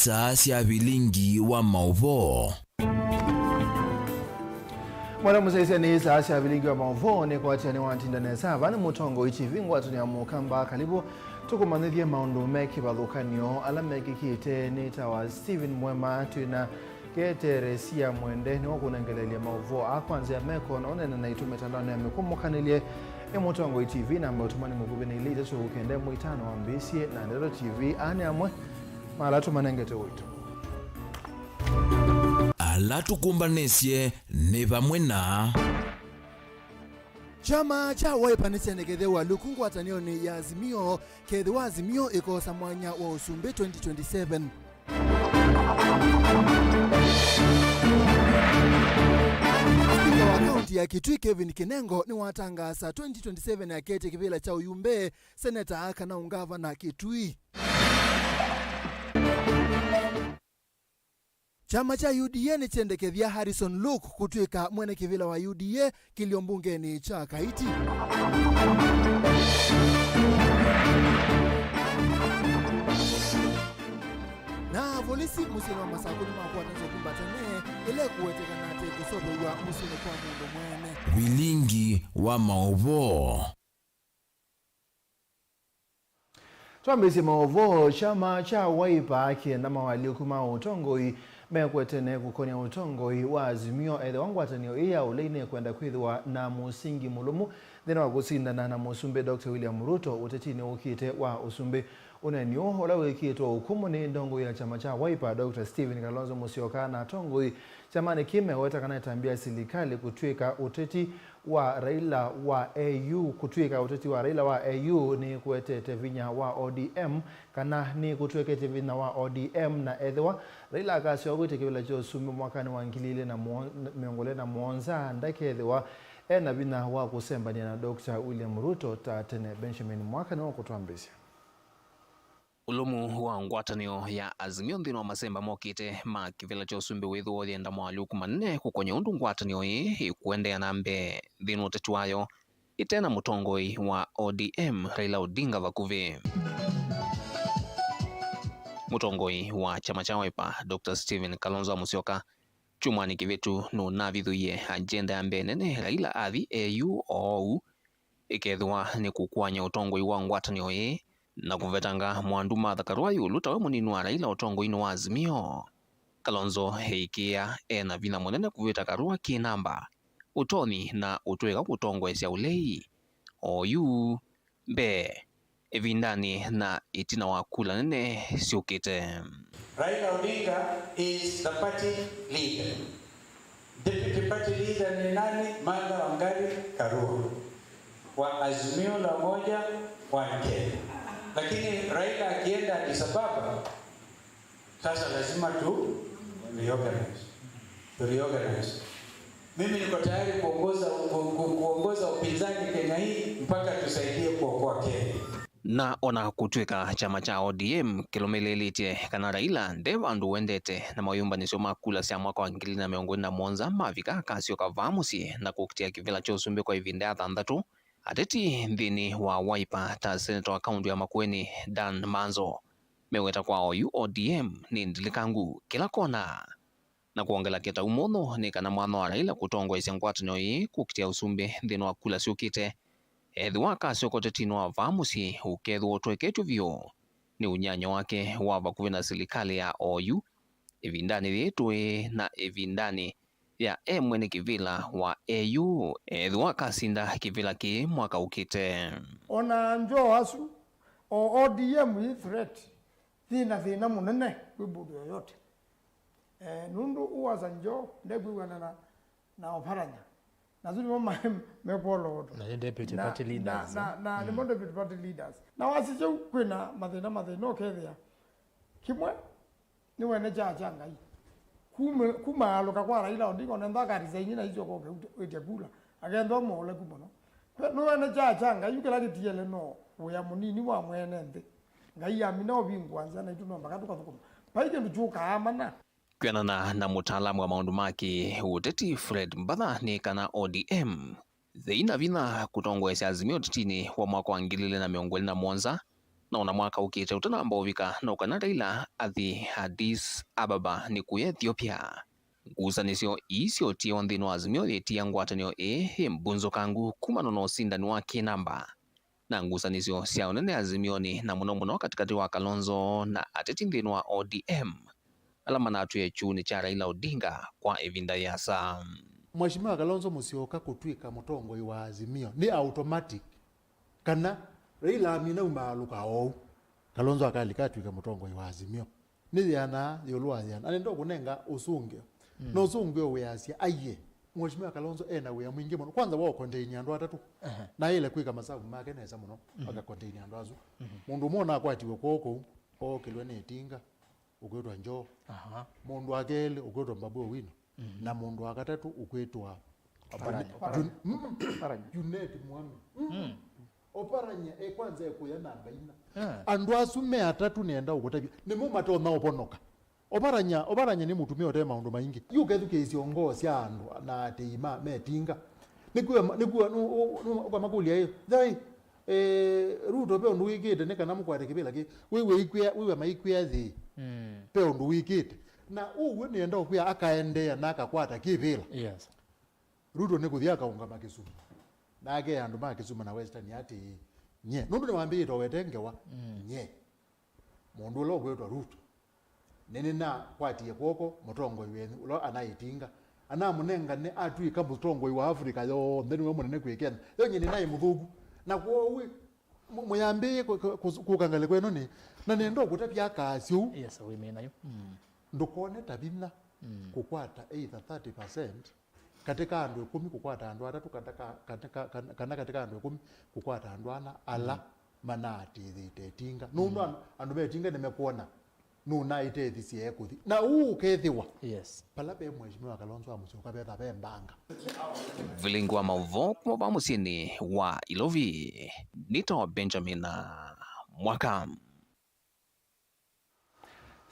saa cia Vilingi wa Mauvoo. Mwana musaisia ni saa cia Vilingi wa Mauvoo ni kwa tia ni wantinda nesa vani mutongo ichivi ngwatu ni amukamba kalibu tukumanithie maundu meki bathukanio ala mekikite ni tawa Steven MUEMA tuina keteresia mwende ni wakunengelelia Mauvoo akwanzia meko na onene na itu mitandao ya mekumukanile mutongo ichivi na mautumani mugubi ni ilita chukende muitano wa mbisie na ndero TV ane amwe malatu manengete witu. Alatu kumbanesie ni vamwe na chama cha Wiper nisendekethewa lukungu atanioni ya Azimio kedhiwa Azimio ikosa mwanya wa usumbe 2027. Spika wa kaunti ya Kitui Kevin Kinengo ni watangasa 2027 ya kete kivila cha uyumbe seneta aka na ungava na Kitui. Chama cha UDA ni chendekethia Harrison Luke kutwika mwene kivila wa UDA kilio mbungeni cha Kaiti. Na polisi musino wa masakuni makuwa tanzo kumbatane ile kuwetekana ate kusobewa musino kwa mundu mwene. Vilingi wa Mauvoo. Twambisi Mauvoo chama cha Wiper kienda mawali kuma utongoi mekwetene kukonia utongoi wa Azimio ethe wangwatanio iya uleine kwenda kwithwa na musingi mulumu thina wa kusindana na musumbe Dr. William Ruto utetini ukite wa usumbe unenyo ola wikitwa ukumu ni ndongo ya chama cha Wiper Dr. Steven Kalonzo Musyoka na tongoi chamani kimeweta kana tambia serikali kutwika uteti wa Raila wa AU kutwika uteti wa Raila wa AU ni kuetete vinya wa ODM kana ni kutwekete vinya wa ODM na edwa Raila akasio gwite kibila cho sumi mwakani wa ngilile na miongole na mwonza ndake edwa ena bina wa kusembania na Dr. William Ruto tatene Benjamin mwakani wa kutwambisia ulumu wa ngwatanio ya Azimio nthino wa masemba mokite ma kivila cha usumbi withu othienda mwaluku manne kukonya undu ngwatanio ii ikuendea nambe nthino uteti wayo itena mutongoi wa ODM Raila Odinga vakuvi. Mutongoi wa chama cha Wiper Dr. Steven Kalonzo Musyoka chumwani kivitu nunavithuie agenda ya mbenene Raila athi AU ou ikethwa ni kukwanya utongoi wa ngwatanio ii na kuvetanga mwandu Martha Karua yuluta we munini wa Raila utongoi wa Azimio. Kalonzo heikia ena vina munene kuveta Karua kinamba utoni na utweka kutongwesya ulei oyu mbe evindani na itina wa kula nene siukite. Raila Odinga is the party leader. Deputy party leader ni nani? Martha Wangari Karua wa Azimio la Umoja wa Kenya. Lakini Raila akienda Addis Ababa sasa lazima reorganize. Mimi niko tayari kuongoza upinzani Kenya hii mpaka tusaidie kuokoa Kenya. Na ona kutwika chama cha ODM kilomelelite kana Raila ndeva andu wendete na mayumbanisyo makula sia mwaka wa 2021 mavika kasio kavamusi na kukitia kivila cha usumbi kwa ivinda thandatu ateti nthini wa Wiper ta senator wa kaunti ya Makueni Dan Manzo meweta kwa oyu ODM ni ndilikangu kila kona na kuongela kita umono ni kana mwana wa Raila kutongwa isi ngwatanio ii kukitia usumbi nthini wa kula siukite edhiwa kasio kotetino wa vamusi ukethwa utweketyo vyo ni unyanyo wake wa vakuvi na serikali ya OU evindani vyetu na evindani ya mwene kivila wa AU edhiwa kasinda kivila ki mwaka ukite. Ona njo asu o ODM threat thina munene kwibudu yoyote nundu uwaza njo ndegwiwana na oparanya na zuri mama mepolo na deputy party leaders na ni deputy party leaders na wasije kwina mathina okethia kimwe ni wene jaja ngai kuma aloka kwa Raila Odinga nenda karizaini na hizo kwa wetia kula agenda mole kumono no wene jaja ngai yukela kitiele no uya munini wa mwene nde ngai ya mina obingwanza na ituno mpaka tukakoma paike nduchuka amana kwenana na mutaalamu wa maundu maki uteti Fred Mbadha ni kana ODM theina vina kutongwesya Azimio tetini wa mwaka wa 2021 na ona mwaka ukite utanamba uvika na ukana Raila athi Addis Ababa ni ku Ethiopia. Ngucanio icio tio nthini wa Azimio yetia ngwatanio mbunzo kangu kumana na usindani wa kinamba na ngucanio cia unene Azimioni na muno katikati wa Kalonzo na ateti nthini wa ODM alama na atuye chuni cha Raila Odinga kwa evinda yasa. Mheshimiwa Kalonzo Musyoka kutwika mutongoi wa Azimio ni automatic kana Raila amina umaluka o Kalonzo akalika twika mutongoi wa Azimio ni yana yolwa yana anendo kunenga usunge no usunge we asia aye Mheshimiwa Kalonzo ena we mwingi muno kwanza wao contain andu atatu na ile kwika masabu make neza muno aka contain andu azu mundu mona akwatiwe koko o kilwe ne tinga ukwetwa njo mundu akele ukwetwa Babu Wino na mundu akatatu ukwetwa Junet Mwami oparanya kwanza ekuya namba ina andu asume atatu nienda ukotabia nimo mato na oponoka oparanya ni mutumia ote maundu maingi yukethuke isiongo cia andu na teima metinga nikuwa kwa makulia hiyo thai Ruto pe undu wikite ne kana mukwate kibila ki wewe maikwia thi pe undu wikite na uwe nienda okuya akaendea na akakwata kibila Yes. Ruto ne kuthia kaunga makisumu nage andu makisumu na Western ati nye nundu ne wambi to wetengewa nye mundu lo gwetwa Ruto nene na kwatie koko mutongo wenu ulo anaitinga ana munenga ne atwika mutongo wa Africa yo ndeni we munene kwekena yo nyine naye muthugu na kwowe muyambi kukangale kweno ni na nendo kutapya kasyu Yes, we mean ayo. ndukone tabina kukwata either 30% katika andu 10 kukwata andu atatu katika andu 10 kukwata andu ana ala manati thitetinga nundu andu betinga nimekuona nuna ite thisi ekuthi na ukethiwa Yes. pala be Mheshimiwa Kalonzo Musyoka betha be mbanga Vilingi wa Mauvoo kwa musini wa Ilovi nito Benjamin Mwaka.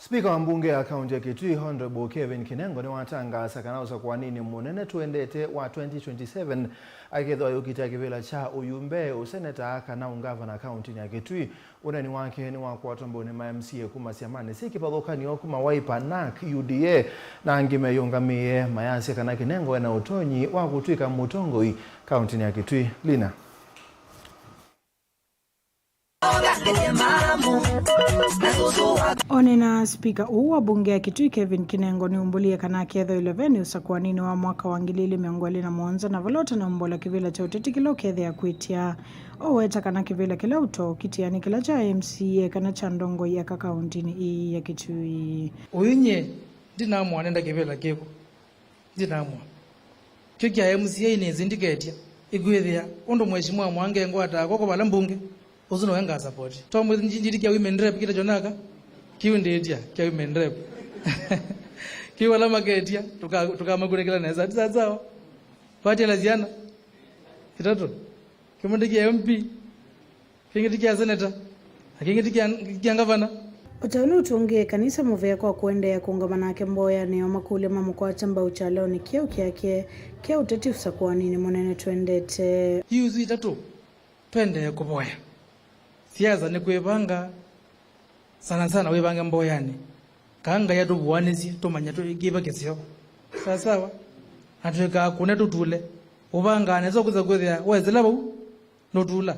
Spika wa mbunge ya kaunti ya Kitui Honorable Kevin Kinengo ni watangaza kanauza kwa nini munene tuendete wa 2027 akithwa yukita kivila cha uyumbe useneta kana ungavana kaunti ya Kitui unani wake ni wakwa tomboni ma MCA kuma siamane sikipathukanio kuma Wiper NAK UDA na ngime yungamie mayasi kana Kinengo na utonyi wa kutwika mutongoi kaunti ya Kitui Lina. Onena spika uwa bunge ya Kitui Kevin Kinengo ni umbulie kana ketho 11 usakwa nini wa mwaka wa 2021 na valota na umbola kivila cha uteti kilo kethe ya kuitia oweta kana kivila kila uto kitiani kila cha MCA kana cha ndongo ya kakauntini hii ya Kitui uyunye dinamwa nenda kivila kiko dinamwa kiki ya MCA ni zindiketia igwithia undu Mheshimiwa Mwange ngwata koko bala mbunge uzuno wenga support tomu njiri kya women rep kita jonaka kiundetia kya women rep kiwala maketia tukamagure kila neza tsazao pati la ziana kitatu kimunde kya MP kingiti kya senator kingiti kya gavana Utauni utungie kanisa muvea kwa kuendea kungamana yake mboya ni omakule mamukwa chamba uchaleo ni kia ukiake kia uteti usakuwa nini monene tuendete yuzi tatu twende kuboya siaza ni kuibanga sana wibanga mboyani kanga ya tubuwanisi tumanya tuigiba kisio sawa atweka kuna tutule ubanga nezo kuza kwethia wezela bu notula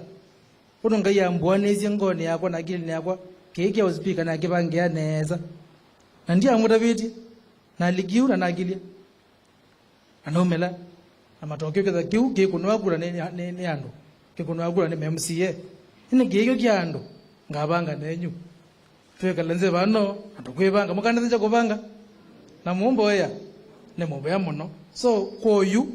unonga ya mbwanisi ngoni yako na gili yako keke uzipika na kibangia neza na ndia mudaviti na ligiura na gilia anomela na matokeo keza kiu kikunwa kula ni ando kikunwa kula ni MCA ine geyo kyando ngabanga nenyu tweka lenze bano atukwebanga mukanda cha kubanga na mumboya ne mumboya muno so koyu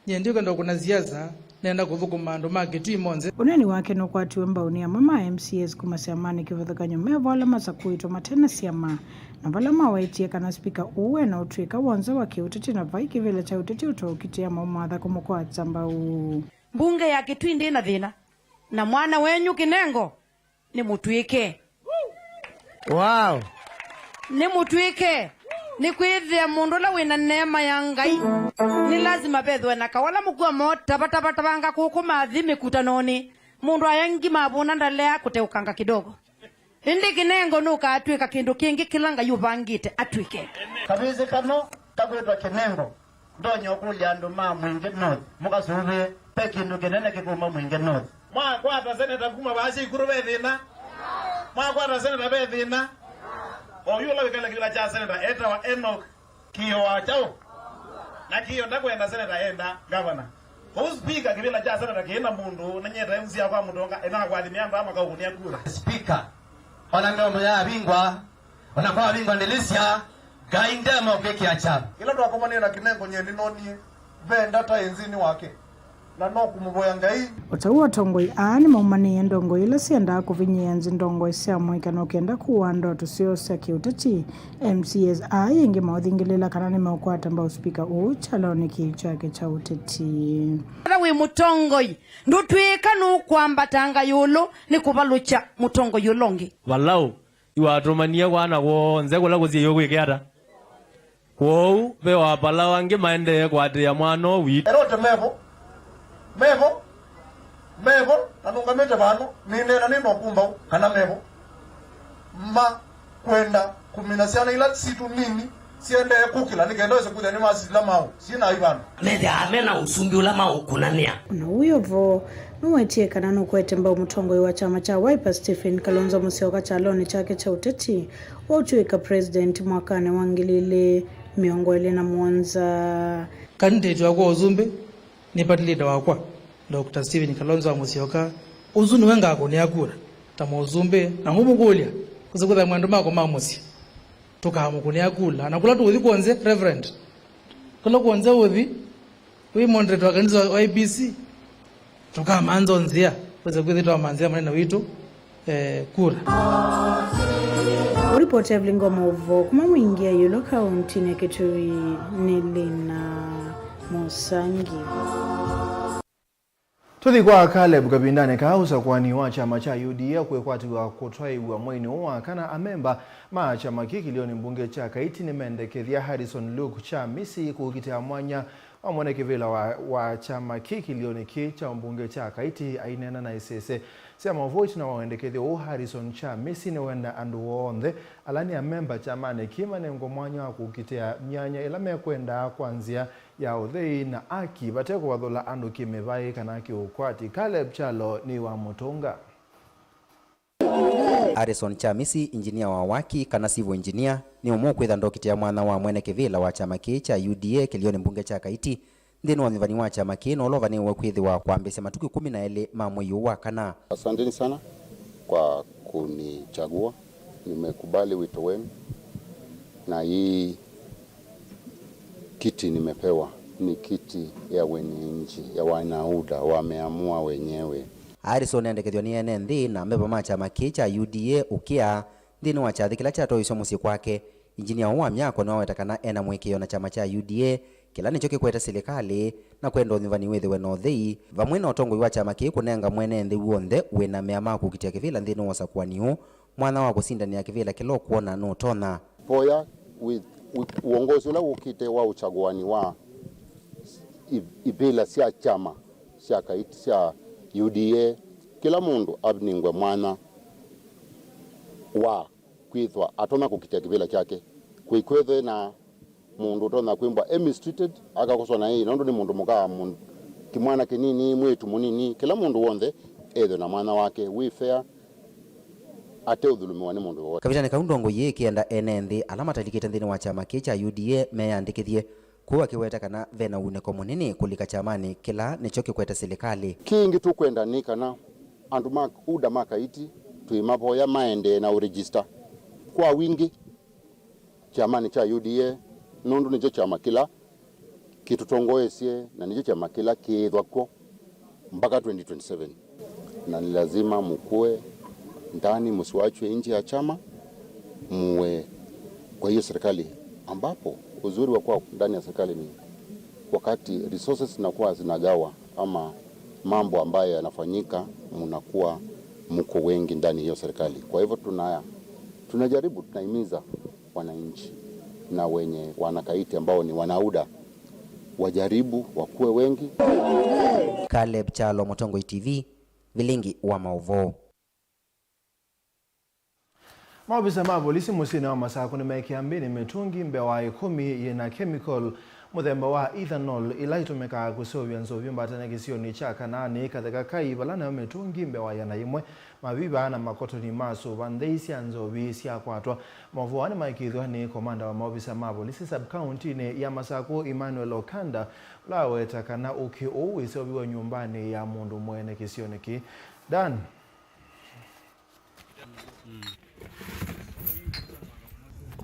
nyendiko ndo kuna ziaza nenda kuvuka mando market imonze uneni wake no kwati wembauni ya mama MCAs kuma siamani kivuthakanyo mevo alama za kuitwa matena siama na valama waitie kana spika uwe na utwika wanza wake uteti na vaiki vile cha uteti utokitia maumadha kumukwa tsamba mbunge ya Kitui ndi na thina na mwana wenyu Kinengo ni mutwike Wow. ni mutwike ni kwithia mundu la wina neema ya Ngai ni lazima bethwe na kawala mukua mota batabanga kuku mathi mikutanoni mundu ayangi mabuna ndalea kuteukanga kidogo indi Kinengo nuka atwika kindu kingi kilanga yubangite atwike kabizi kano kagwetwa Kinengo ndonyo kulya andu ma mwingi north mukasube pe kindu kinene kikuma mwingi north mwakwata seneta kuma basi ikuru bethina mwakwata seneta bethina oyula wikala kila cha seneta eta wa Enoch kiyo wa chao na kiyo ndakwenda seneta enda governor speaker kibila cha seneta kienda mundu nanyeta MC kwa mudonga ena kwa adimiamba ama kaukunia kura speaker ona ndomo ya bingwa ona kwa bingwa ndelisia gainde mo keki ya chama ila ndo akomani na Kinengo nyeni noni benda ta enzini wake na no kumuboya ngai Utaua tongoi ani maumani ndongo ila sienda kuvinyia nzi ndongo isia mwika no kenda kuwa ndoto sio sia kiutachi MCSI ingi maudhingilela kanani maukwata mbao speaker uchaloni kichake cha uteti Rawi mutongoi ndutwika nukwamba tanga yulu ni kubalucha mutongo yulongi walau iwatumania kwana wonze kula kuziyo kwikiata kwou be wapala wangi maende kwatia mwano wit erote mevo nanungamete bano ninena nino kumba kana mevo ma kwenda kuminasiana ila situ nini siende kukila nigendo kuja ni masila mau sina ibana mede amena usumbi ulama ukunania na huyo vo nuwetie kana nukwete mbao mutongo wa chama cha Wiper Stephen Kalonzo Musyoka cha loni chake cha uteti wa uchuika president mwakane wangilile miongo ile na mwanza candidate wako uzumbe ni party leader wakwa Dr. Stephen Kalonzo Musyoka uzuni wenga ako ni akura tamo uzumbe na humukulya kuzikuza mwandu mako mamusi tukahamukuni akula anakula tu uthi kuonze reverend kula kuonze uthi we moderate wa kanisa wa IBC tukamanzo nzia kuza kuthitwa manzia maneno witu kura Ripoti ya Vilingi Mauvoo kuma mwingia yulo kaunti ne Kitui Nilina Musangi Tuthi kwa Caleb Kabindane kausa kwani wa chama cha UDA kwekwatiwa kutwaiwa mwini wa kana amemba ma chama kiki lioni mbunge cha Kaiti ni mendekethia Harrison Luke cha misi kukitia mwanya wa mwaneke vila wa chama kiki lioni ki cha mbunge cha Kaiti ainena na isese sema voice na waendekethia o Harrison cha misi ni wenda andu wonde alani amemba chama ne kima ne ngomwanya wa kukitia myanya ila mekwenda kwanzia ya uthei na aki bateko wathola andu kimebai kana kiukwati Caleb Chalo ni wa Mutunga Harrison Chamisi engineer wa waki kana civil engineer ni umukwitha ndokiti ya mwana wa mwene kivila wa chama ki cha UDA kilioni mbunge cha Kaiti ndino wa mivani wa chama ki no lovani wa kwithiwa kwambise matuki 12 ma mwezi wa kana. Asanteni sana kwa kunichagua, nimekubali wito wenu na hii kiti nimepewa ni kiti ya wenye nchi ya wanauda wameamua wenyewe. Harrison endekethio ni NND na mbeba ma chama ki cha UDA ukia ndino wa chathi kila chato iso musi kwake engineer wa myako no wetakana ena mwekio na chama cha UDA kila nicho kikweta serikali na kwenda nyuvani wethe weno thei vamwe na utongo wa chama ki kunenga mwene nthi wonde wena meama kukitia kivila ndino wa sakwaniu mwana wa kusindania kivila kilo kuona no tona poya with uongozi ula ukite wa uchaguani wa ibila sia chama sia Kaiti sia UDA kila mundu abningwe mwana wa kwithwa atona kukitia kivila chake kuikwethe na mundu tona kwimba mistreated akakoswa na hii nondo ni mundu mukaa mundu kimwana kinini mwetu munini kila mundu wonde etho na mwana wake we fair ate udhulumiwa ni mundu wote Kavitani kaundongo ye kienda NND alama talikite ndini wa chama ki cha UDA meyandikithie kuwa kiweta kana vena uneko munini kulika chamani kila nicho kikweta serikali kingi tu kwenda ni kana andu uda Kaiti tuimapo ya maende na uregister kwa wingi chamani cha UDA nundu nicho chama kila kitutongoesie na nicho chama kila kiithwako mpaka 2027 na ni lazima mukue ndani musiwachwe nje ya chama muwe kwa hiyo serikali ambapo uzuri wa kuwa ndani ya serikali ni wakati resources zinakuwa zinagawa ama mambo ambayo yanafanyika mnakuwa mko wengi ndani hiyo serikali. Kwa hivyo tunajaribu tunahimiza wananchi na wenye wanakaiti ambao ni wanauda wajaribu wakuwe wengi. Caleb Chalo, Mutongo TV, Vilingi wa Mauvoo. Maobisa mapolisi musini wa Masako nimekiambini mitungi mbewa 10 yena chemical muthemba wa ethanol ila itumika kusovya nzovyo mbatana kisioni cha Kanani katheka kai balana mitungi mbewa yana imwe mabiba na makotoni maso bandeisi nzovi sia kwatwa Mauvoo ni maikithwa ni komanda wa maobisa mapolisi sub county ne ya Masako Emmanuel Okanda laweta kana uki uwisobiwa nyumbani ya mundu mwene kisioni ki Dan.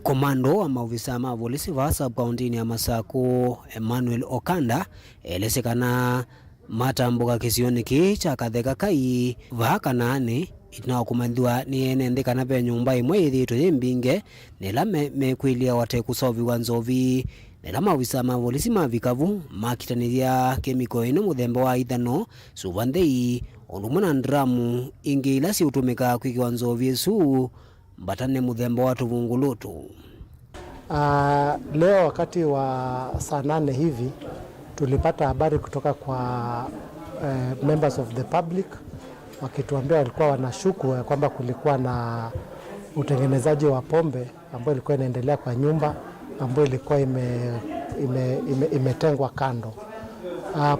Komando wa maofisa ma polisi wa sub-county ya Masako Emmanuel Okanda elesekana matambuka kisioni ki cha katheka kai va Kanani itinakumandhiwa ni ene ndikana pe nyumba imwe ithitwe yimbinge nila mekwilia wate kusoviwa nzovi nila maofisa ma polisi mavikavu makitanithia kemiko ino muthemba wa ithano suvanthei undumwe na dramu ingi ila siutumika kwikiwa nzovi isu mbatane muthemba wa tuvungulutu. Leo wakati wa saa 8 hivi tulipata habari kutoka kwa members of the public wakituambia walikuwa wanashuku kwamba kulikuwa na utengenezaji wa pombe ambayo ilikuwa inaendelea kwa nyumba ambayo ilikuwa imetengwa kando.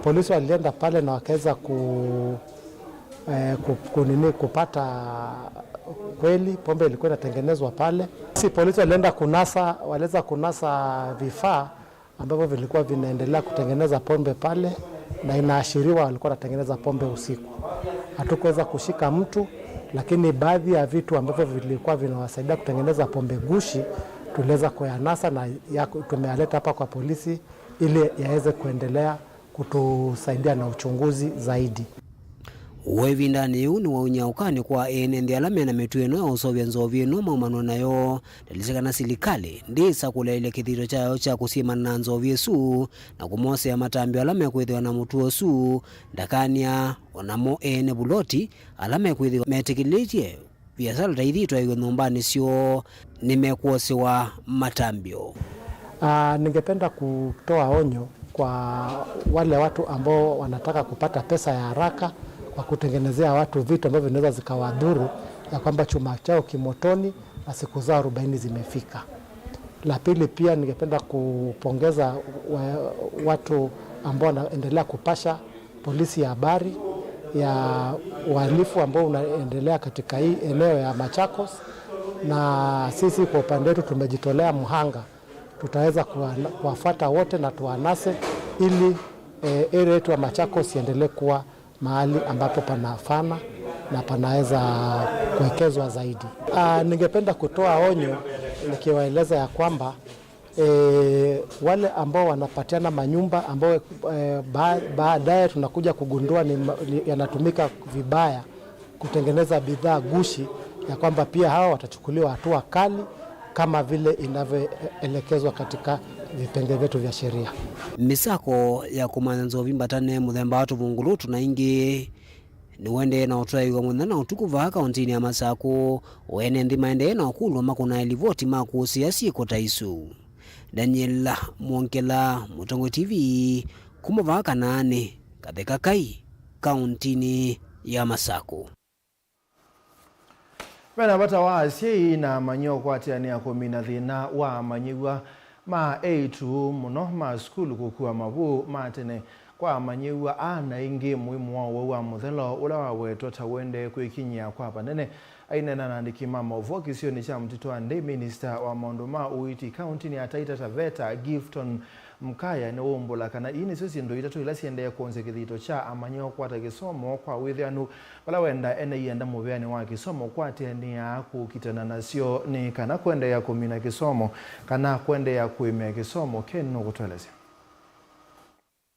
Polisi walienda pale na wakaweza kupata kweli pombe ilikuwa inatengenezwa pale. Si polisi waliweza kunasa vifaa ambavyo vilikuwa vinaendelea kutengeneza pombe pale na inaashiriwa walikuwa wanatengeneza pombe usiku. Hatukuweza kushika mtu, lakini baadhi ya vitu ambavyo vilikuwa vinawasaidia kutengeneza pombe gushi tuliweza kuyanasa na tumealeta hapa kwa polisi ili yaweze kuendelea kutusaidia na uchunguzi zaidi. Wevi ndani yu ni waunyaukani kwa ene ndi alame na metueno ya usovya nzovi ino maumano nayo dalisekana silikali ndisa kulele kithiro chayo cha kusima na nzovi esu na kumose ya matambio alame kwethiwa na mutuo su ndakania onamo ene buloti alame kwethiwa metikilitie biasara taithitwa iwe numbani sio nimekuosewa matambio. Ningependa kutoa onyo kwa wale watu ambao wanataka kupata pesa ya haraka kwa kutengenezea watu vitu ambavyo vinaweza zikawadhuru, ya kwamba chuma chao kimotoni na siku zao 40 zimefika. La pili pia ningependa kupongeza watu ambao wanaendelea kupasha polisi ya habari ya uhalifu ambao unaendelea katika hii eneo ya Machakos, na sisi kwa upande wetu tumejitolea mhanga. Tutaweza kuwafuata wote na tuwanase ili area yetu ya Machakos iendelee kuwa mahali ambapo panafana na panaweza kuwekezwa zaidi. Ningependa kutoa onyo nikiwaeleza ya kwamba wale ambao wanapatiana manyumba ambao baadaye tunakuja kugundua yanatumika vibaya kutengeneza bidhaa gushi, ya kwamba pia hawa watachukuliwa hatua kali kama vile inavyoelekezwa katika vipenge vyetu vya sheria. Misako ya kumanya nzovi mbatane muthemba wa tuvungulutu na ingi ni wende na utwaiwa mwenana utuku va kaunti ya Masako wene ndi maende na ukulwa makuna elivoti makusia siko taisu. Daniela Mwonkela, Mutongo TV, kumava Kanani katheka kai kaunti ya Masako. Bena bata wa asiei na manyo kwa tiania kumina thina wa manyiwa ma A2 muno ma skulu kukua Mauvoo matene kwa manyiwa ana ingi muhimu wa muthelo ula wa wetu tawende kuikinyia kwa panene aina na nandiki Mauvoo kisioni cha mtito wa ndi minister wa maunduma uiti county ni Taita Taveta Gifton Mkaya ni umbola kana ini sisi ndo itatu ila siendea kuonze kithito cha amanyo kwa kisomo kwa withianu wala wenda ene yenda mubeani wa kisomo kwa tenia kukitana nasio ni kana kwende ya kumina kisomo kana kwende ya kuimea kisomo keno kutwelezea.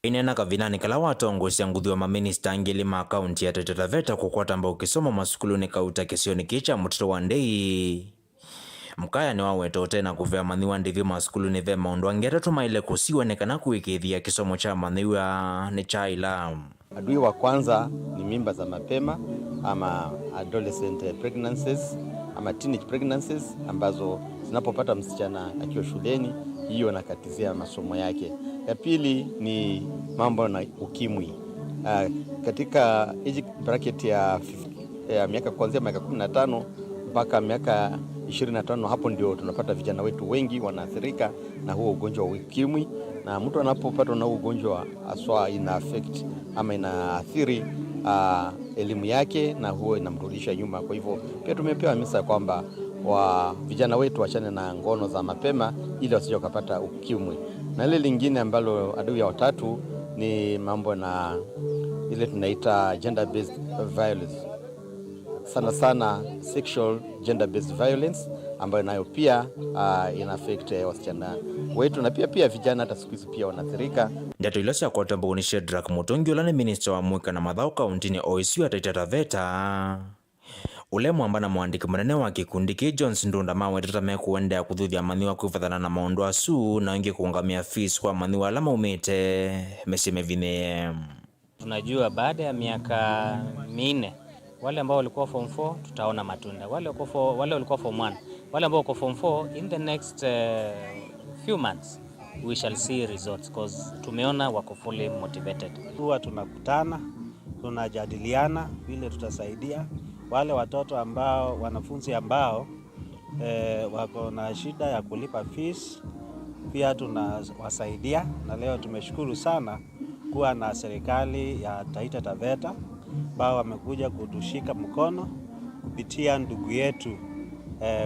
Inena kavinani kala watongo siangudhiwa maminista angeli ma kaunti ya Taita Taveta kukwata mbao kisomo masukulu ni kauta kisioni kicha mtoto wa ndei. Mkaya ni waweto tena kuvea maniwa ndivyo maskulu ni vema undu angere tumaile kusiwa nekana kuikithia kisomo cha maniwa ni cha ila. Adui wa kwanza ni mimba za mapema ama adolescent pregnancies ama teenage pregnancies ambazo zinapopata msichana akiwa shuleni hiyo nakatizia masomo yake. Ya pili ni mambo na ukimwi katika age bracket ya miaka kuanzia miaka 15 mpaka miaka 25, hapo ndio tunapata vijana wetu wengi wanaathirika na huo ugonjwa wa ukimwi, na mtu anapopatwa na ugonjwa aswa ina affect ama inaathiri elimu yake na huo inamrudisha nyuma. Kwa hivyo pia tumepewa misa kwamba vijana wetu wachane na ngono za mapema ili wasije wakapata ukimwi. Na ile lingine ambalo adui ya watatu ni mambo na ile tunaita gender based violence, sana sana sexual gender based violence, ambayo nayo pia ina affect wasichana wetu na pia vijana hata siku hizi pia wanaathirika. Ndeto ilo cia kwata mbuguni Shedrack Mutungi ula ni minister wa mwika na mathao kauntini OSU ya Taita Taveta. Ule mwamba na mwandiki munene wa kikundi ki Jones Ndunda maweteta mekuendea kuthuthia manyiwa kwivathana na maundu asu na wengi kuungamia fees kwa manyiwa ala maumite mesime vine. Tunajua baada ya miaka 4 wale ambao walikuwa form 4 tutaona matunda, wale walikuwa form 1, wale ambao wako form 4 in the next few months we shall see results because tumeona wako fully motivated. Huwa tunakutana, tunajadiliana vile tutasaidia wale watoto ambao, wanafunzi ambao wako na shida ya kulipa fees, pia tunawasaidia. Na leo tumeshukuru sana kuwa na serikali ya Taita Taveta ambao wamekuja kutushika mkono kupitia ndugu yetu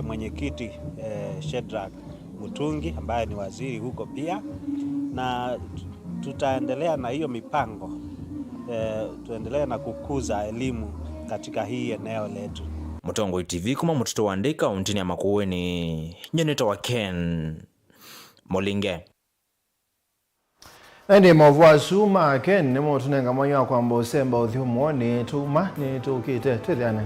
mwenyekiti Shedrack Mutungi ambaye ni waziri huko pia, na tutaendelea na hiyo mipango, tuendelea na kukuza elimu katika hii eneo letu. Mutongo TV kuma mtoto wa Ndika untini ya Makueni, nyeneta wa Ken Molinge. Ndi Mauvoo asuma Ken nimo tunenga mwanyo kwamba usemba uthiumoni tuma ni tukite twethiane.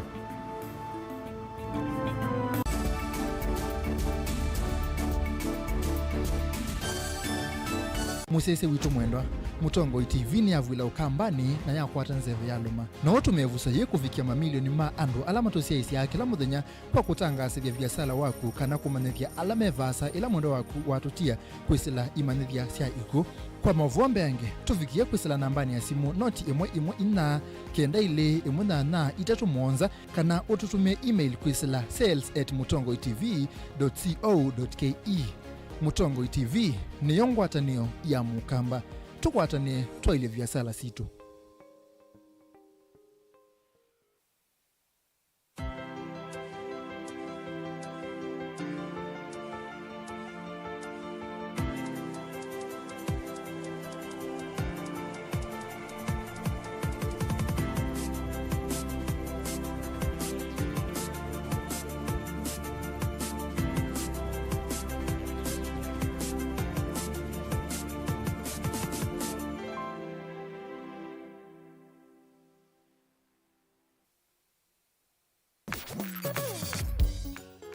Musese witu mwendwa Mutongo TV ni avwila ukambani na yakwata nzeve ya luma na watu mevusa ye kufikia mamilioni ma andu alama tosia isi ya kila muthenya kwa kutangasithia biasala waku kana kumanithia alama vasa ila mwendo waku watutia kwisila imanithia sia iku kwa Mauvoo mbenge tufikia kwisila nambani ya simu noti imwe ina kenda ile imwe na itatu monza kana ututume email kwisila sales@mutongotv.co.ke. Mutongo TV ni yongwatanio ya mukamba tukwatane twaile biasala situ.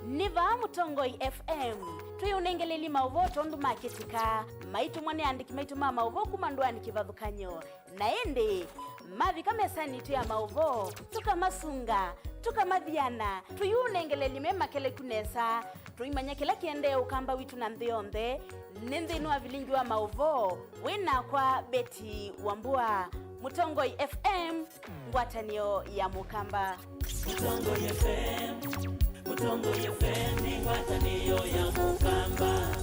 Niva Mutongoi FM tuyunengeleli Mauvoo tondu maketika maitu mwane andiki maitu Mauvoo kumandwani kivadhukanyo naende mavi kamesani tu ya Mauvoo tukamasunga tukamadhiana tuyunengeleli mema kele kunesa tuimanya kila kiende ukamba witu na nthionde nindhinu wa Vilingi wa Mauvoo wina kwa Beti Wambua. Mutongoi FM ngwatanio ya mukamba. Mutongoi FM, Mutongoi FM ngwatanio ya mukamba.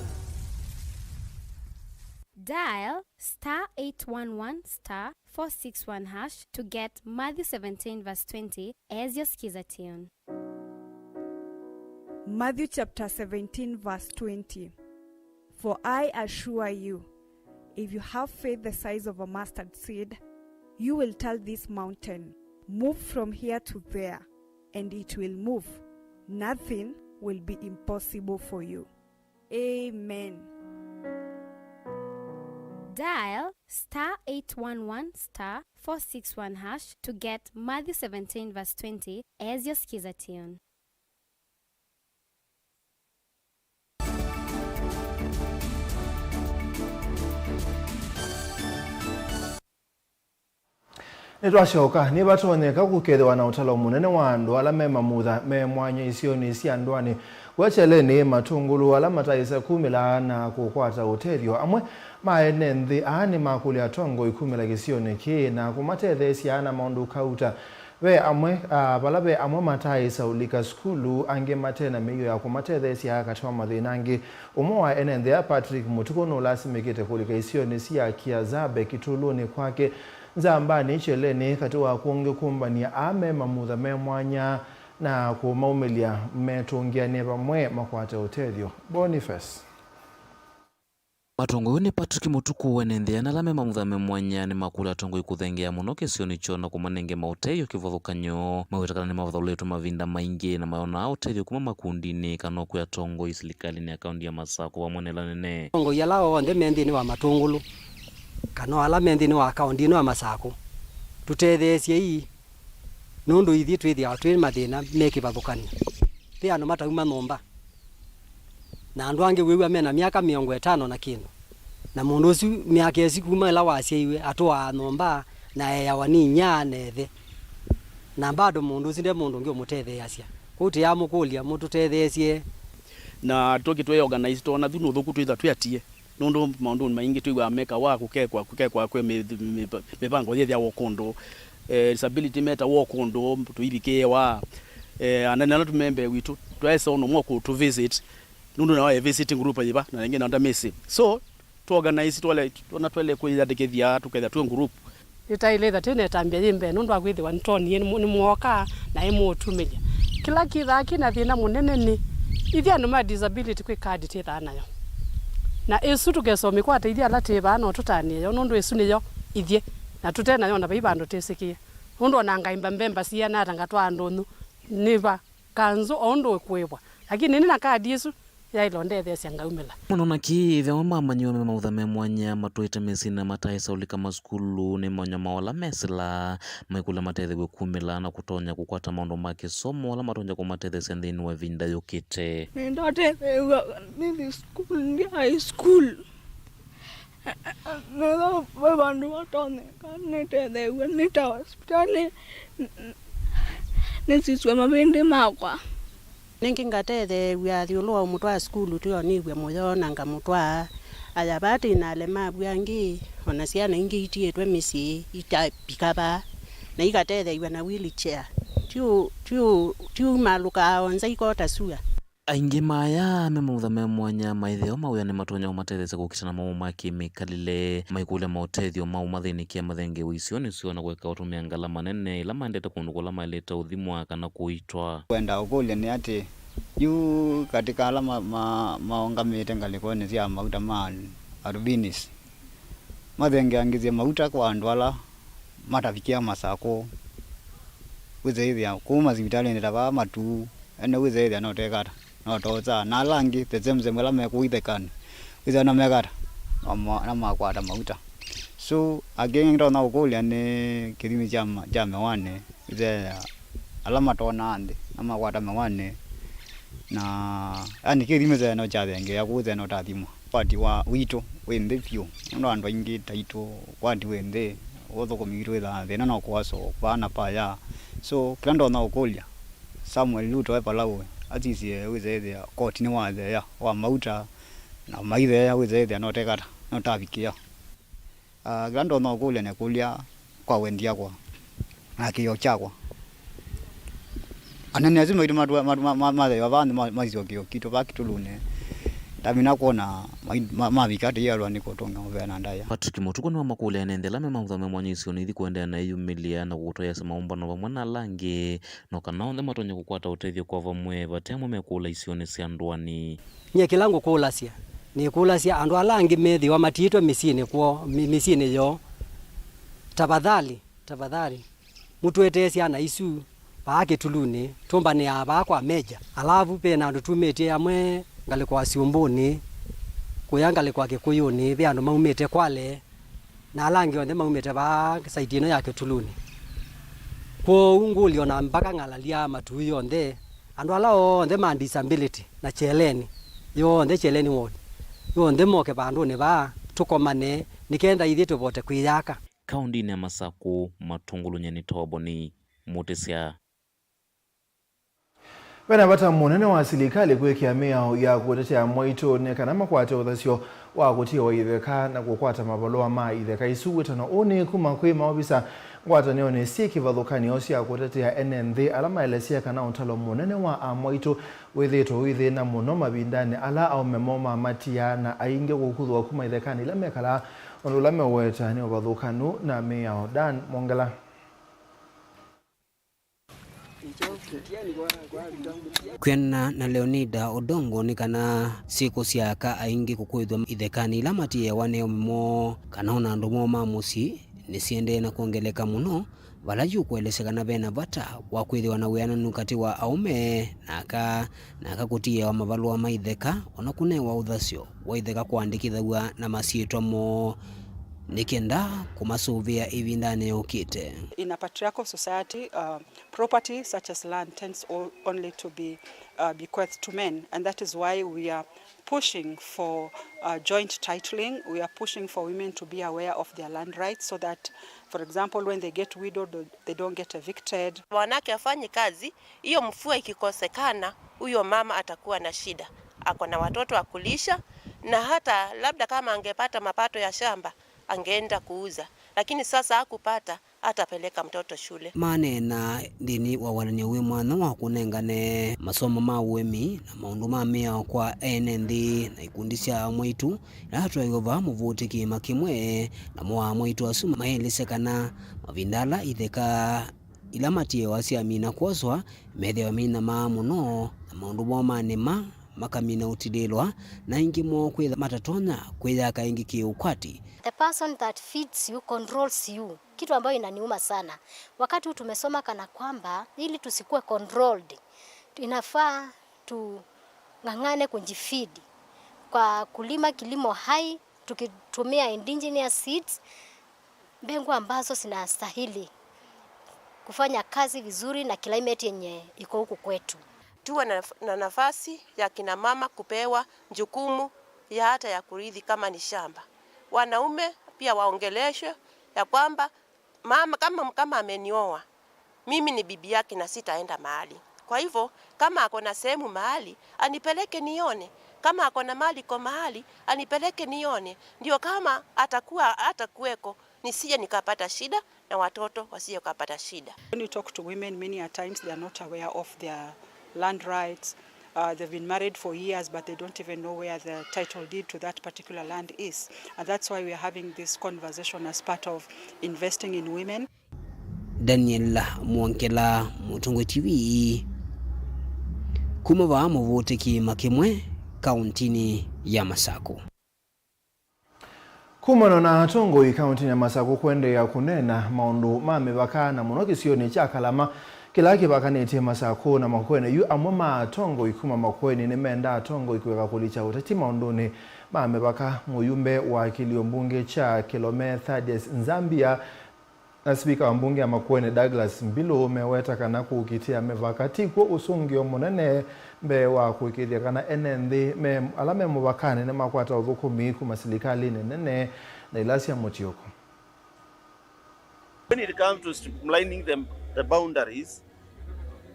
Dial *811*461# to get Matthew 17 verse 20 as your skiza tune. Matthew chapter 17 verse 20. For I assure you, if you have faith the size of a mustard seed, you will tell this mountain, move from here to there, and it will move. Nothing will be impossible for you. Amen. Dial *811*461# to get Matthew 17 verse 20 as your skiza tune. Nitwashoka nibatoneka kukethewa na utalo munene wa andu ala memamutha me mwanya isioni cia ndwani wacheleni matungulu ala mataisa 10 na kukwata utethyo amwe maene nthi aani makuli atongo 10 gisione ki na kumatethesia ana maundu kauta we amwe balabe amwe mataisa ulika skulu ange matena meyo ya kumatethesia akatwa mathina angi umwa ene nthi ya Patrick Mutukono lasimikite kulika isione sia kiazabe kituluni kwake nzambani cheleni katiwa kuonge kumbania ame mamutha me mwanya na kumaumilia metungiane pamwe makwate utethyo. Boniface matongo ni Patrick Mutuku wenendea na lame mamuthame mwanya ni makula tongo ikuthengea muno kisioni chona kumanenge mauteyo kivathukanyo mawitakana ni mavathuletu mavinda maingi na mayona uteyo kuma makundini kana kuya tongo isilikali ni akaunti ya Masako wa mwanela nene tongo yalao onde mendini wa matungulu kana ala mendini wa akaunti ni wa Masako tutethesie ii nundu ithi twithia twi mathina mekivathukania pia no matauma nomba na andu ange wewe mena miaka 50 na kindu na mundu ucio miaka eci kuma ila waciaiwe atwa nomba na ya wani nya nethe na bado mundu ucio ndi mundu ngi umutetheacia kuti ya mukulia mututetheesie na toki twe organize to na thunu thuku twitha twiatie nundu maundu maingi twiwa meka wa kukekwa kwe mipango thia wokondo disability meta wokondo tuibike wa anana tumembe witu twaisa ono moko to visit nundu na wa visiting group yiba na ngine nda mesi so to organize twele kuyadikithia tuketha tu group itaile that ne tambia yimbe nundu agwithi wa ntoni ni muoka na imutumilia kila kitha kina thina munene ni ithia no ma disability kwi card titha nayo na esu tugesomi kwa teithia lati bana tutanie yo nundu esu niyo ithie na tutena yo na baibandu tesikie nundu na ngaimba mbemba cia na tangatwa ndunu niba kanzo ondo kwebwa lakini nina kadi esu ya ilonde thesia ngaumela mwana ki vya mama nyome mauthame mwanya matuite mesina mataisa ulika maskulu ni mwanya mawala mesla maikula matethe gwe kumela na kutonya kukwata maundu make somo wala matonja kumatethe sendini wa vinda yokite ndote ni school ni high school no babandu watone kanete de nita hospital nisiswe mabende makwa ningi ngatethe wiathiulwa mutwa skulu tuyo niwe moyo nanga mutwa aya bati na lema bwangi ona ciana ingi itietwe misi itapikaba na igatethe iwe na wheelchair tu maluka onza ikota sua aingi maya memauthame mwanya maitheo mauya ni matonya umatethese kukitana mau makimikalile maikule mautethio mau mathinikia mathenge wisioni sio na gweka utumia ngala manene ila mandete kundu kula maileta uthimwa kana kuitwa kwenda ukule ni ati yu katika alama maongamite ngalikoni cia mauta ma arubinis mathenge angizie mauta kwa andu ala matavikia Masako wizethia kuma sibitali ni tava matu ene wizethia no tekata no toza na langi tezemze mwela mekuithekani wiza na megata na makwata mauta so again ndo na ukulia ni kithimi cha mewane wize alama tona ande na makwata mewane na ani kithimi za no cha thenge ya kuze no tathimo pati wa wito wende pio ndo andu ingi taito kwati wende otho komiru tha thena no kwaso bana paya so klando na ukulia Samuel Luto epa lawe atisie wizethia koti ni wathea wa mauta na maithea wizethia no tekata no tavikia grando no kulia ne kulia kwa wendia kwa na kiyo chakwa anani azima ito madhe wavandi mazio kiyo kitu bakitulune tamina kuona mavikati yalwa niko tonga mvena ndaya Patrick Mutuku ni makule enendela memauthame mwanya isioni ithi kuendea na yumilia na kutoya samaumbano vamwe na langi no kanaonde matonya kukwata utethio kwa vamwe vatemwe mekula isioni cia ndwani nye kilango kulasia ni kulasia andu alangi methi wa matitwe misini yo tafadhali mutuetesia na isu baake tuluni tumba ni aba kwa meja alafu pena andu tumetie amwe ngali kwa siumbuni kuyangale kwa kikuyuni bia andu maumete kwale na alangi onde maumete ba saidino yake tuluni kwa unguli ona mpaka ngalalia matu yonde andu alao onde man disability na cheleni yo onde cheleni wodi yo onde moke bandu ne ba tukomane nikenda ithito bote kwiyaka kaundi ya Masako matungulu nyeni tobo ni mutesia Wena bata munene wa serikali kwekia miao ya kutetea moito nekana makwate uthasyo wa kutia wa itheka na kukwata mabaloa ma itheka isuwita no one kuma kwe maobisa ngwata neone siki vathukani osi ya kutetea NND alama elesia kana untalo munene wa moito withito withi na muno mabindani ala au memoma matia na ainge gukuthwa kuma ithekani la mekala onulame weta ni vathukanu na miao Dan Mongela. Kwena na Leonida Odongo ni kana siku siaka aingi kukwithwa ithekani ila matie waneo mimo kana ona ndumo mamusi nisiende na kuongeleka muno vala yukueleseka na bena bata wakwithwa na wiananu kati wa aume naka kutia wa mavalua maitheka ona kunewa uthasyo wa itheka kuandikithagwa na masietwa mo nikenda kumasuvia ivindane yokite. In a patriarchal society, property such as land tends only to be bequeathed to men, and that is why we are pushing for joint titling. We are pushing for women to be aware of their land rights so that, for example, when they get widowed, they don't get evicted. Wanawake afanye kazi, hiyo mfua ikikosekana, huyo mama atakuwa na shida. Ako na watoto wa kulisha, na hata labda kama angepata mapato ya shamba, angeenda kuuza, lakini sasa hakupata, atapeleka mtoto shule. Mane na dini wawalani uwe mwana wakunengane masomo mawemi na maundu mamea kwa NND na ikundisha mwitu na hatu ayova muvutiki makimwe na mwa mwitu asuma maelisekana mavindala itheka ila matie wasi amina kwaswa medhe wa mina maamuno na maundu mwa makamina utidilwa na ingi mo kwitha matatonya kwitha kaingi kiukwati. The person that feeds you controls you. Kitu ambayo inaniuma sana. Wakati tumesoma kana kwamba ili tusikuwe controlled, inafaa tung'ang'ane kujifeed kwa kulima kilimo hai, tukitumia indigenous seeds, mbegu ambazo zinastahili kufanya kazi vizuri na climate yenye iko huku kwetu. Tuwe na nafasi ya kina mama kupewa jukumu ya hata ya kurithi kama ni shamba. Wanaume pia waongeleshwe ya kwamba mama kama amenioa, mimi ni bibi yake na sitaenda mahali. Kwa hivyo kama ako na sehemu mahali anipeleke nione, kama ako na mali kwa mahali anipeleke nione, ndio kama atakuweko nisije nikapata shida na watoto wasije kupata shida. When you talk to women, many a times they are not aware of their land rights. They've been married for years, but they don't even know where the title deed to that particular land is. And that's why we are having this conversation as part of investing in women. Daniel Mwankela, Mutungu TV, kumava muvutiki makimwe, kauntini ya Masako. Kumano na Tongoi kauntini ya Masako kwende ya kunena maundu mamebaka na muno kisioni cha Kalama kila kibakanite Masako na makwene yu amoma Tongoi kuma makwene nemenda Tongoi kweka kulicha utati maunduni mamebaka muyumbe wa kilio mbunge cha Kilome Thaddeus Nzambia na spika wa mbunge ya makwene Douglas Mbilo umeweta kana kukitia mevakati kwa usungio munene mbe wa kukitia kana NND me alame mubakane ne makwata udhukumi kuma serikali nene na ilasi ya Motioko. When it comes to streamlining the boundaries,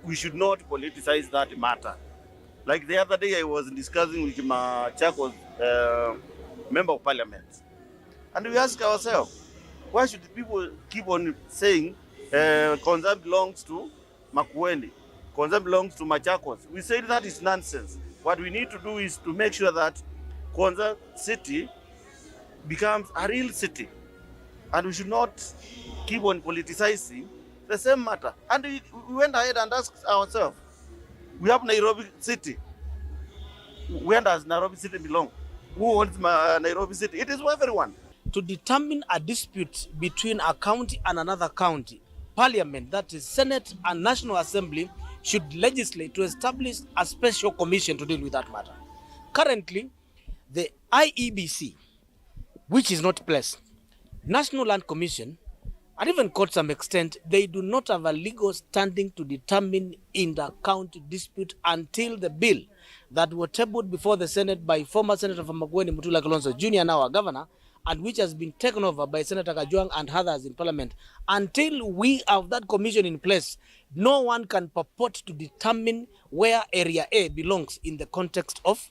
we should not politicize that matter. Like the other day I was discussing with Machakos member of parliament, and we ask ourselves, why should the people keep on saying Konza belongs to Makueni, Konza belongs to Machakos? We say that is nonsense. What we need to do is to make sure that Konza city becomes a real city, and we should not keep on politicizing the same matter. And we went ahead and asked ourselves, we have Nairobi city. Where does Nairobi city belong? Who owns Nairobi city? It is for everyone. To determine a dispute between a county and another county, Parliament, that is Senate and National Assembly, should legislate to establish a special commission to deal with that matter. Currently, the IEBC, which is not placed, National Land Commission, and even court to some extent, they do not have a legal standing to determine inter-county dispute until the bill that were tabled before the Senate by former Senator from Makueni Mutula Kalonzo Jr., now our governor, and which has been taken over by Senator Kajwang and others in Parliament. Until we have that commission in place, no one can purport to determine where Area A belongs in the context of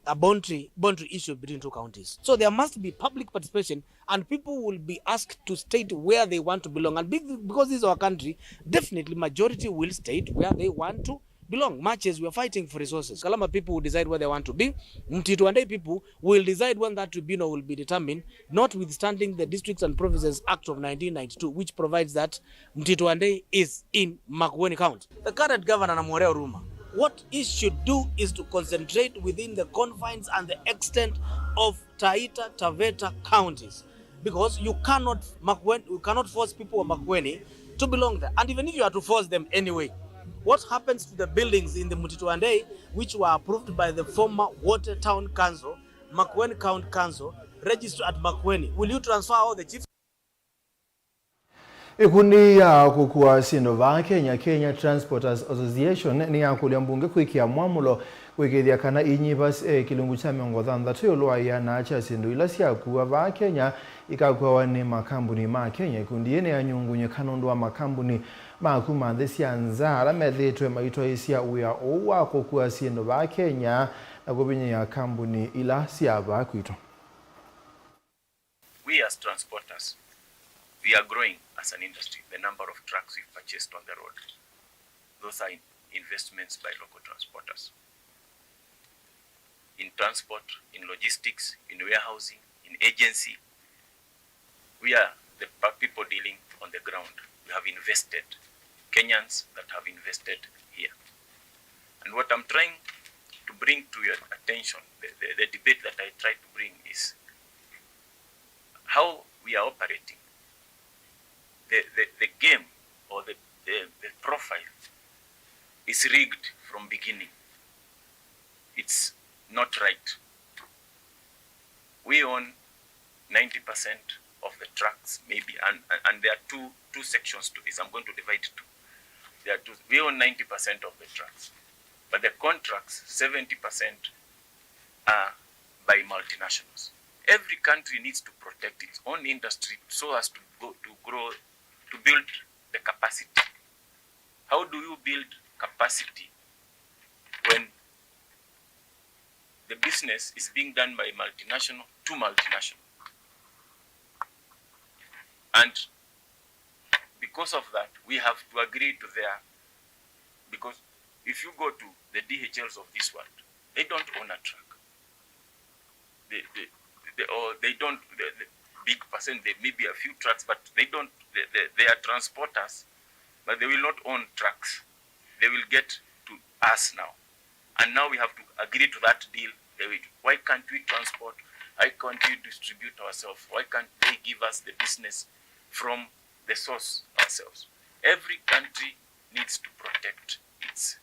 a boundary issue between two counties. So there must be public participation, and people will be asked to state where they want to belong. And because this is our country, definitely majority will state where they want to belong. Much as we are fighting for resources, Kalama people will decide where they want to be. Mtito Andei people will decide when that tribunal will be determined, notwithstanding the Districts and Provinces Act of 1992, which provides that Mtito Andei is in Makueni County. The current governor, Namoreo Ruma, what he should do is to concentrate within the confines and the extent of Taita Taveta counties, because you cannot force people of Makueni to belong there. And even if you are to force them anyway, what happens to the buildings in the Mutito Andei which were approved by the former Water Town Council, Makueni County Council, registered at Makueni? Will you transfer all the chiefs? Ikundi ya kukua sindo va Kenya Transporters Association ni ya kulia mbunge kuikia mwamulo kuikithia kana inyibas kilungu cha miongo thanthatu yolwa ya na cha sindo ila sia kuwa va Kenya ikakuwa wani makambuni ma Kenya. Ikundi yene ya nyungunye kanondo wa makambuni makuma thesi ya nzara methitwe maitwa isia uya uwa kukua sindo va Kenya na kubinye ya kambuni ila sia va kuito. We as transporters, we are growing as an industry. The number of trucks we've purchased on the road, those are investments by local transporters. In transport, in logistics, in warehousing, in agency, we are the people dealing on the ground. We have invested, Kenyans that have invested here. And what I'm trying to bring to your attention, the debate that I try to bring is how we are operating. The game or the profile is rigged from beginning. It's not right. We own 90% of the trucks, maybe, and there are two sections to this. I'm going to divide it. We own 90% of the trucks, but the contracts, 70% are by multinationals. Every country needs to protect its own industry so as to grow, to build the capacity. How do you build capacity when the business is being done by multinational to multinational? And because of that, we have to agree to because if you go to the DHLs of this world, they don't own a truck. The big percent, there may be a few trucks, but they are transporters, but they will not own trucks. They will get to us now. And now we have to agree to that deal. Why can't we transport? Why can't we distribute ourselves? Why can't they give us the business from the source ourselves? Every country needs to protect its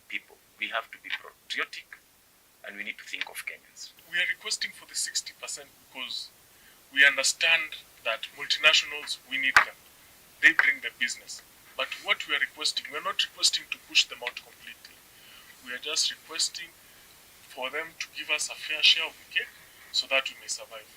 people. We have to be patriotic, and we need to think of Kenyans. We are requesting for the 60% because we understand that multinationals, we need them. They bring the business. But what we are requesting, we are not requesting to push them out completely. We are just requesting for them to give us a fair share of the cake so that we may survive.